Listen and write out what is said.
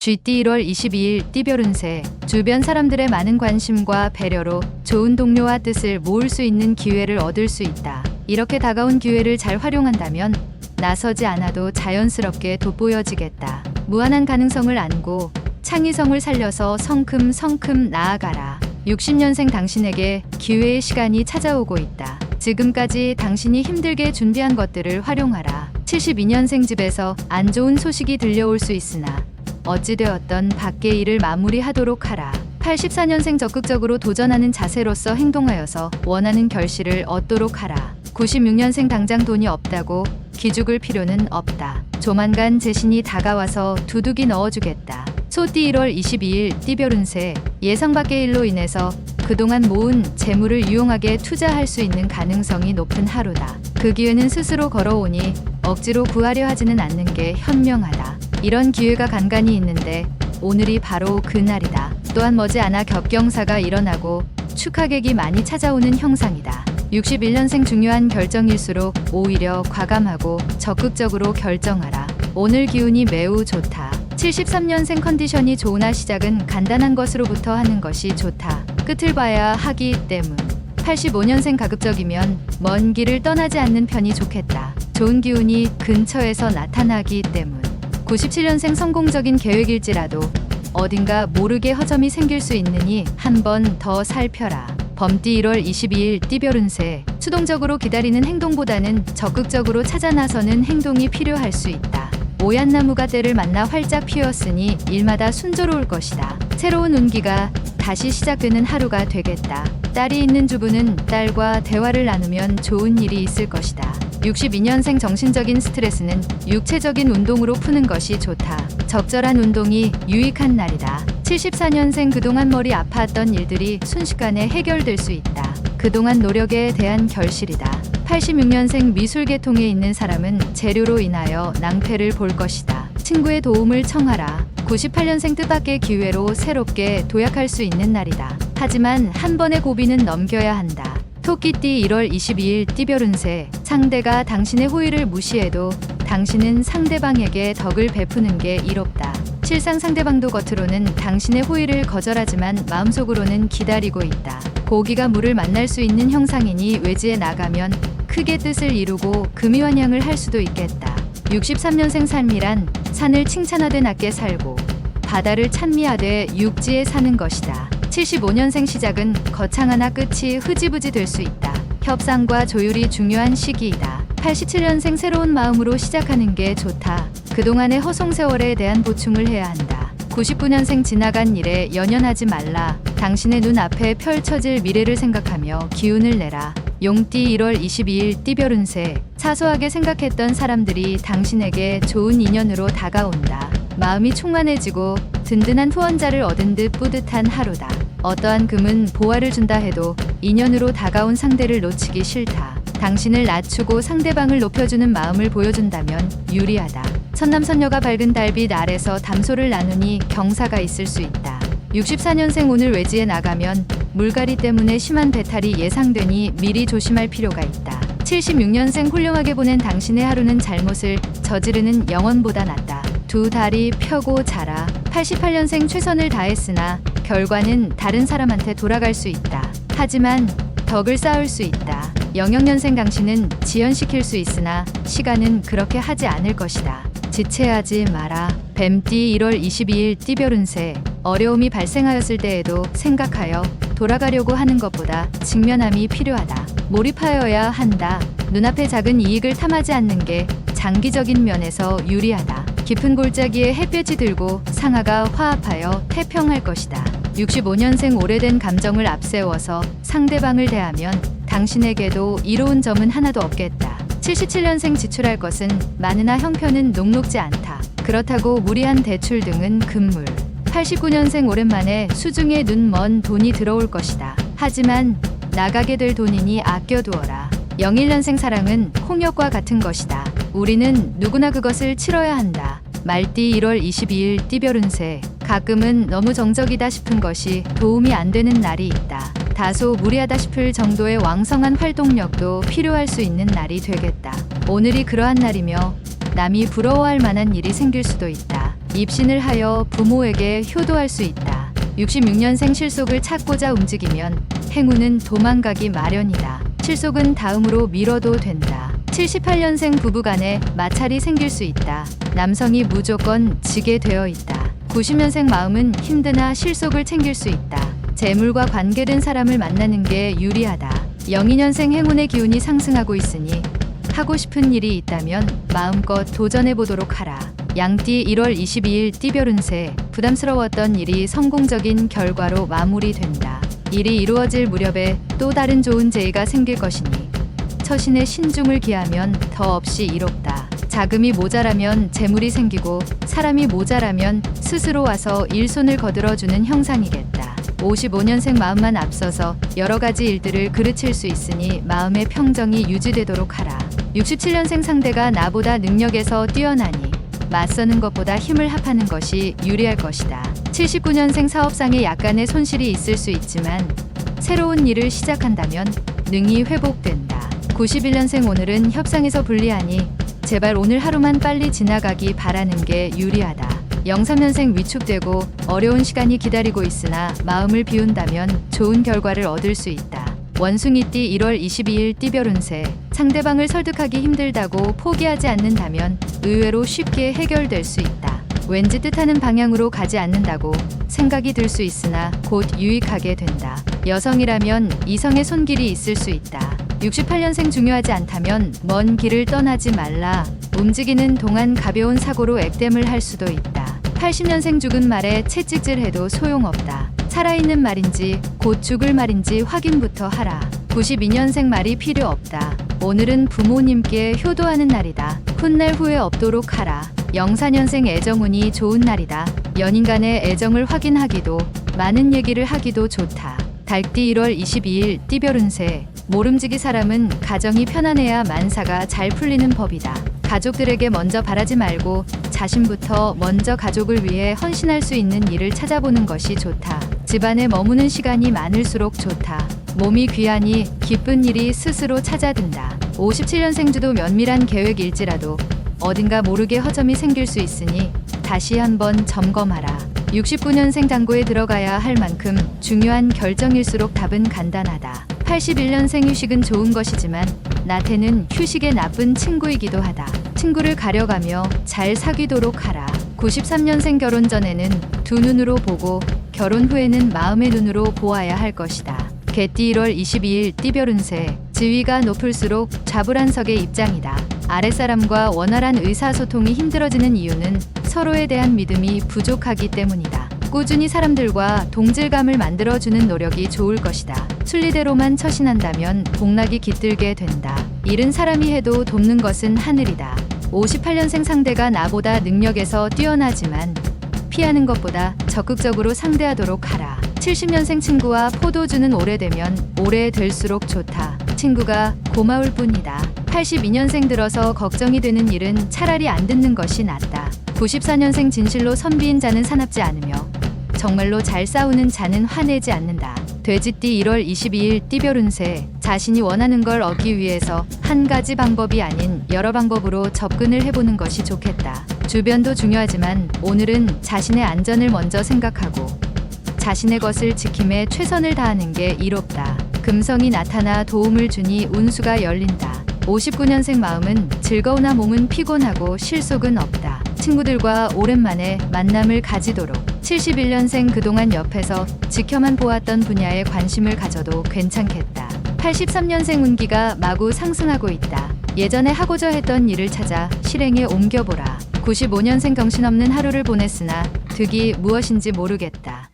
GT 1월 22일 띠별 운세. 주변 사람들의 많은 관심과 배려로 좋은 동료와 뜻을 모을 수 있는 기회를 얻을 수 있다. 이렇게 다가온 기회를 잘 활용한다면 나서지 않아도 자연스럽게 돋보여지겠다. 무한한 가능성을 안고 창의성을 살려서 성큼성큼 나아가라. 60년생 당신에게 기회의 시간이 찾아오고 있다. 지금까지 당신이 힘들게 준비한 것들을 활용하라. 72년생 집에서 안 좋은 소식이 들려올 수 있으나 어찌되었던 밖의 일을 마무리하도록 하라. 84년생 적극적으로 도전하는 자세로서 행동하여서 원하는 결실을 얻도록 하라. 96년생 당장 돈이 없다고 기죽을 필요는 없다. 조만간 재신이 다가와서 두둑이 넣어주겠다. 소띠 1월 22일 띠별 운세. 예상 밖의 일로 인해서 그동안 모은 재물을 유용하게 투자할 수 있는 가능성이 높은 하루다. 그 기회는 스스로 걸어오니 억지로 구하려 하지는 않는 게 현명하다. 이런 기회가 간간히 있는데 오늘이 바로 그날이다. 또한 머지않아 겹경사가 일어나고 축하객이 많이 찾아오는 형상이다. 61년생 중요한 결정일수록 오히려 과감하고 적극적으로 결정하라. 오늘 기운이 매우 좋다. 73년생 컨디션이 좋으나 시작은 간단한 것으로부터 하는 것이 좋다. 끝을 봐야 하기 때문. 85년생 가급적이면 먼 길을 떠나지 않는 편이 좋겠다. 좋은 기운이 근처에서 나타나기 때문. 97년생 성공적인 계획일지라도 어딘가 모르게 허점이 생길 수 있으니 한 번 더 살펴라. 범띠 1월 22일 띠별 운세. 수동적으로 기다리는 행동보다는 적극적으로 찾아 나서는 행동이 필요할 수 있다. 오얏 나무가 때를 만나 활짝 피었으니 일마다 순조로울 것이다. 새로운 운기가 다시 시작되는 하루가 되겠다. 딸이 있는 주부는 딸과 대화를 나누면 좋은 일이 있을 것이다. 62년생 정신적인 스트레스는 육체적인 운동으로 푸는 것이 좋다. 적절한 운동이 유익한 날이다. 74년생 그동안 머리 아파했던 일들이 순식간에 해결될 수 있다. 그동안 노력에 대한 결실이다. 86년생 미술 계통에 있는 사람은 재료로 인하여 낭패를 볼 것이다. 친구의 도움을 청하라. 98년생 뜻밖의 기회로 새롭게 도약할 수 있는 날이다. 하지만 한 번의 고비는 넘겨야 한다. 토끼띠 1월 22일 띠별 운세. 상대가 당신의 호의를 무시해도 당신은 상대방에게 덕을 베푸는 게 이롭다. 실상 상대방도 겉으로는 당신의 호의를 거절하지만 마음속으로는 기다리고 있다. 고기가 물을 만날 수 있는 형상이니 외지에 나가면 크게 뜻을 이루고 금이환영을 할 수도 있겠다. 63년생 삶이란 산을 칭찬하되 낮게 살고 바다를 찬미하되 육지에 사는 것이다. 75년생 시작은 거창하나 끝이 흐지부지 될 수 있다. 협상과 조율이 중요한 시기이다. 87년생 새로운 마음으로 시작하는 게 좋다. 그동안의 허송세월에 대한 보충을 해야 한다. 99년생 지나간 일에 연연하지 말라. 당신의 눈앞에 펼쳐질 미래를 생각하며 기운을 내라. 용띠 1월 22일 띠별 운세. 사소하게 생각했던 사람들이 당신에게 좋은 인연으로 다가온다. 마음이 충만해지고 든든한 후원자를 얻은 듯 뿌듯한 하루다. 어떠한 금은 보화를 준다 해도 인연으로 다가온 상대를 놓치기 싫다. 당신을 낮추고 상대방을 높여주는 마음을 보여준다면 유리하다. 선남선녀가 밝은 달빛 아래서 담소를 나누니 경사가 있을 수 있다. 64년생 오늘 외지에 나가면 물갈이 때문에 심한 배탈이 예상되니 미리 조심할 필요가 있다. 76년생 훌륭하게 보낸 당신의 하루는 잘못을 저지르는 영혼보다 낫다. 두 다리 펴고 자라. 88년생 최선을 다했으나 결과는 다른 사람한테 돌아갈 수 있다. 하지만 덕을 쌓을 수 있다. 00년생 당신은 지연시킬 수 있으나 시간은 그렇게 하지 않을 것이다. 지체하지 마라. 뱀띠 1월 22일 띠별 운세. 어려움이 발생하였을 때에도 생각하여 돌아가려고 하는 것보다 직면함이 필요하다. 몰입하여야 한다. 눈앞의 작은 이익을 탐하지 않는 게 장기적인 면에서 유리하다. 깊은 골짜기에 햇볕이 들고 상하가 화합하여 태평할 것이다. 65년생 오래된 감정을 앞세워서 상대방을 대하면 당신에게도 이로운 점은 하나도 없겠다. 77년생 지출할 것은 많으나 형편은 녹록지 않다. 그렇다고 무리한 대출 등은 금물. 89년생 오랜만에 수중에 눈 먼 돈이 들어올 것이다. 하지만 나가게 될 돈이니 아껴두어라. 01년생 사랑은 홍역과 같은 것이다. 우리는 누구나 그것을 치러야 한다. 말띠 1월 22일 띠별 운세. 가끔은 너무 정적이다 싶은 것이 도움이 안 되는 날이 있다. 다소 무리하다 싶을 정도의 왕성한 활동력도 필요할 수 있는 날이 되겠다. 오늘이 그러한 날이며 남이 부러워할 만한 일이 생길 수도 있다. 입신을 하여 부모에게 효도할 수 있다. 66년생 실속을 찾고자 움직이면 행운은 도망가기 마련이다. 실속은 다음으로 미뤄도 된다. 78년생 부부간에 마찰이 생길 수 있다. 남성이 무조건 지게 되어 있다. 90년생 마음은 힘드나 실속을 챙길 수 있다. 재물과 관계된 사람을 만나는 게 유리하다. 02년생 행운의 기운이 상승하고 있으니 하고 싶은 일이 있다면 마음껏 도전해 보도록 하라. 양띠 1월 22일 띠별 운세. 부담스러웠던 일이 성공적인 결과로 마무리된다. 일이 이루어질 무렵에 또 다른 좋은 재의가 생길 것이니 처신에 신중을 기하면 더없이 이롭다. 자금이 모자라면 재물이 생기고 사람이 모자라면 스스로 와서 일손을 거들어주는 형상이겠다. 55년생 마음만 앞서서 여러 가지 일들을 그르칠 수 있으니 마음의 평정이 유지되도록 하라. 67년생 상대가 나보다 능력에서 뛰어나니 맞서는 것보다 힘을 합하는 것이 유리할 것이다. 79년생 사업상에 약간의 손실이 있을 수 있지만 새로운 일을 시작한다면 능히 회복된다. 91년생 오늘은 협상에서 불리하니 제발 오늘 하루만 빨리 지나가기 바라는 게 유리하다. 03년생 위축되고 어려운 시간이 기다리고 있으나 마음을 비운다면 좋은 결과를 얻을 수 있다. 원숭이띠 1월 22일 띠별 운세. 상대방을 설득하기 힘들다고 포기하지 않는다면 의외로 쉽게 해결될 수 있다. 왠지 뜻하는 방향으로 가지 않는다고 생각이 들 수 있으나 곧 유익하게 된다. 여성이라면 이성의 손길이 있을 수 있다. 68년생 중요하지 않다면 먼 길을 떠나지 말라. 움직이는 동안 가벼운 사고로 액땜을 할 수도 있다. 80년생 죽은 말에 채찍질해도 소용없다. 살아있는 말인지 곧 죽을 말인지 확인부터 하라. 92년생 말이 필요 없다. 오늘은 부모님께 효도하는 날이다. 훗날 후회 없도록 하라. 04년생 애정운이 좋은 날이다. 연인 간의 애정을 확인하기도 많은 얘기를 하기도 좋다. 달띠 1월 22일 띠별 운세. 모름지기 사람은 가정이 편안해야 만사가 잘 풀리는 법이다. 가족들에게 먼저 바라지 말고 자신부터 먼저 가족을 위해 헌신할 수 있는 일을 찾아보는 것이 좋다. 집안에 머무는 시간이 많을수록 좋다. 몸이 귀하니 기쁜 일이 스스로 찾아든다. 57년생 주도 면밀한 계획일지라도 어딘가 모르게 허점이 생길 수 있으니 다시 한번 점검하라. 69년생 당구에 들어가야 할 만큼 중요한 결정일수록 답은 간단하다. 81년생 휴식은 좋은 것이지만 나태는 휴식의 나쁜 친구이기도 하다. 친구를 가려가며 잘 사귀도록 하라. 93년생 결혼 전에는 두 눈으로 보고 결혼 후에는 마음의 눈으로 보아야 할 것이다. 개띠 1월 22일 띠별 운세. 지위가 높을수록 좌불안석의 입장이다. 아랫사람과 원활한 의사소통이 힘들어지는 이유는 서로에 대한 믿음이 부족하기 때문이다. 꾸준히 사람들과 동질감을 만들어주는 노력이 좋을 것이다. 순리대로만 처신한다면 복락이 깃들게 된다. 일은 사람이 해도 돕는 것은 하늘이다. 58년생 상대가 나보다 능력에서 뛰어나지만 피하는 것보다 적극적으로 상대하도록 하라. 70년생 친구와 포도주는 오래되면 오래될수록 좋다. 친구가 고마울 뿐이다. 82년생 들어서 걱정이 되는 일은 차라리 안 듣는 것이 낫다. 94년생 진실로 선비인 자는 사납지 않으며 정말로 잘 싸우는 자는 화내지 않는다. 돼지띠 1월 22일 띠별 운세. 자신이 원하는 걸 얻기 위해서 한 가지 방법이 아닌 여러 방법으로 접근을 해보는 것이 좋겠다. 주변도 중요하지만 오늘은 자신의 안전을 먼저 생각하고 자신의 것을 지킴에 최선을 다하는 게 이롭다. 금성이 나타나 도움을 주니 운수가 열린다. 59년생 마음은 즐거우나 몸은 피곤하고 실속은 없다. 친구들과 오랜만에 만남을 가지도록. 71년생 그동안 옆에서 지켜만 보았던 분야에 관심을 가져도 괜찮겠다. 83년생 운기가 마구 상승하고 있다. 예전에 하고자 했던 일을 찾아 실행에 옮겨보라. 95년생 정신없는 하루를 보냈으나 득이 무엇인지 모르겠다.